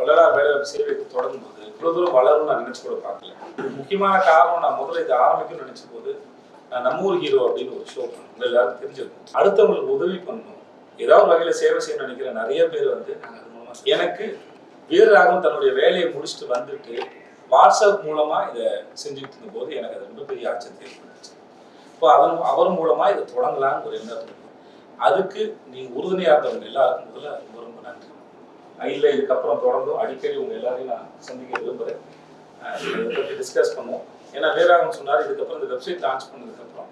வள்ளலார் வேலைவாய்ப்பு சேவைக்கு தொடங்கும் போது இவ்வளவு தூரம் வளரும்னு நான் நினைச்சு கூட பார்க்கல. இது முக்கியமான காரணம், நான் முதல்ல இதை ஆரம்பிக்கணும்னு நினைச்ச போது நம்ம ஊர் ஹீரோ அப்படின்னு ஒரு ஷோ பண்ணணும், எல்லாரும் தெரிஞ்சிருக்கும். அடுத்தவங்களுக்கு உதவி பண்ணணும், ஏதாவது வகையில சேவை செய்யணும்னு நினைக்கிற நிறைய பேர் வந்து அது மூலமா எனக்கு வீரராகவும் தன்னுடைய வேலையை முடிச்சுட்டு வந்துட்டு வாட்ஸ்அப் மூலமா இதை செஞ்சுட்டு இருந்த போது எனக்கு அது ரொம்ப பெரிய ஆச்சரியத்தை ஏற்பட்டுச்சு. இப்போ அவர் மூலமா இதை தொடங்கலான்னு ஒரு எண்ணம் இருக்கு. அதுக்கு நீங்க உறுதுணையா இருந்தவங்க எல்லாருக்கும் முதல்ல ரொம்ப ரொம்ப நன்றி. இல்லை இதுக்கப்புறம் தொடர்ந்தும் அடிக்கடி உங்க எல்லாரையும் நான் சந்திக்க விரும்புகிறேன், இதை பற்றி டிஸ்கஸ் பண்ணுவோம். ஏன்னா வீரராகவன் சொன்னார், இதுக்கப்புறம் இந்த வெப்சைட் லான்ச் பண்ணதுக்கப்புறம்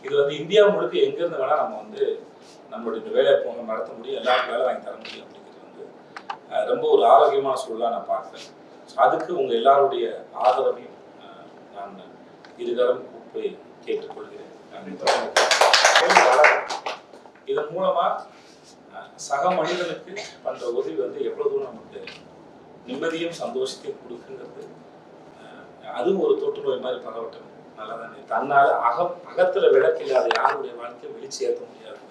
இது வந்து இந்தியா முழுக்க எங்கேருந்து வேணால் நம்ம வந்து நம்மளுடைய இந்த வேலையை போங்க நடத்த முடியும், எல்லாருக்கும் வேலை வாங்கி தர முடியும் அப்படிங்கிறது வந்து ரொம்ப ஒரு ஆரோக்கியமான சூழலாக நான் பார்க்குறேன். ஸோ அதுக்கு உங்கள் எல்லாருடைய ஆதரவையும் நான் இருகரம் கூப்பி கேட்டுக்கொள்கிறேன். இதன் மூலமாக சக மனிதனுக்கு பண்ற உதவி வந்து எவ்வளவு தூரம் நமக்கு நிம்மதியும் சந்தோஷத்தையும் கொடுக்குங்கிறது, அதுவும் ஒரு தொற்று நோய் மாதிரி பரவட்டும். நல்லா தானே, தன்னால அகத்துல விளக்கில்லாத யாருடைய வாழ்க்கையை வெளிச்சு ஏற்ற முடியாது.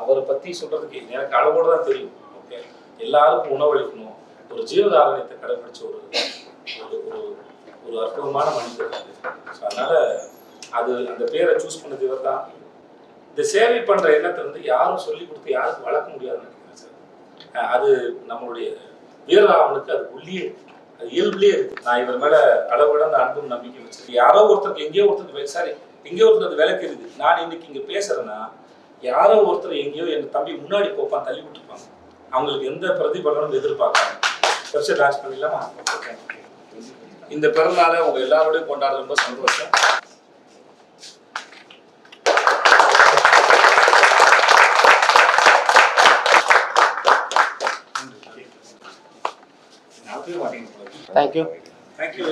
அவரை பத்தி சொல்றதுக்கு எனக்கு அளவோடு தான் தெரியும். ஓகே, எல்லாருக்கும் உணவளிக்கணும், ஒரு ஜீவகாரணியத்தை கடைபிடிச்ச ஒரு ஒரு அற்புதமான மனிதர். அதனால அது அந்த பேரை சூஸ் பண்ணது இவர் தான். இந்த சேவை பண்ற எண்ணத்தை வந்து யாரும் சொல்லி கொடுத்து யாருக்கும் வளர்க்க முடியாதுன்னு நினைக்கிறேன் சார். அது நம்மளுடைய வீரராகவனுக்கு அது உள்ளே, அது இயல்புலேயே இருக்கு. நான் இவர் மேல அளவிட அந்த அன்பும் நம்பிக்கை வச்சிருக்கேன். யாரோ ஒருத்தருக்கு எங்கேயோ ஒருத்தருக்கு எங்கேயோ ஒருத்தர் அது விலைக்கு இருக்குது. நான் இன்னைக்கு இங்க பேசுறேன்னா யாரோ ஒருத்தர் எங்கேயோ என் தம்பி முன்னாடி போப்பான் தள்ளி விட்டுருப்பாங்க, அவங்களுக்கு எந்த பிரதிபலனும் எதிர்பார்க்காங்க. வெப்சைட் லான்ச் பண்ணிடலாமா? இந்த பிறந்தநாளை உங்க எல்லாரோடையும் கொண்டாட ரொம்ப சந்தோஷம். Thank you. Thank you.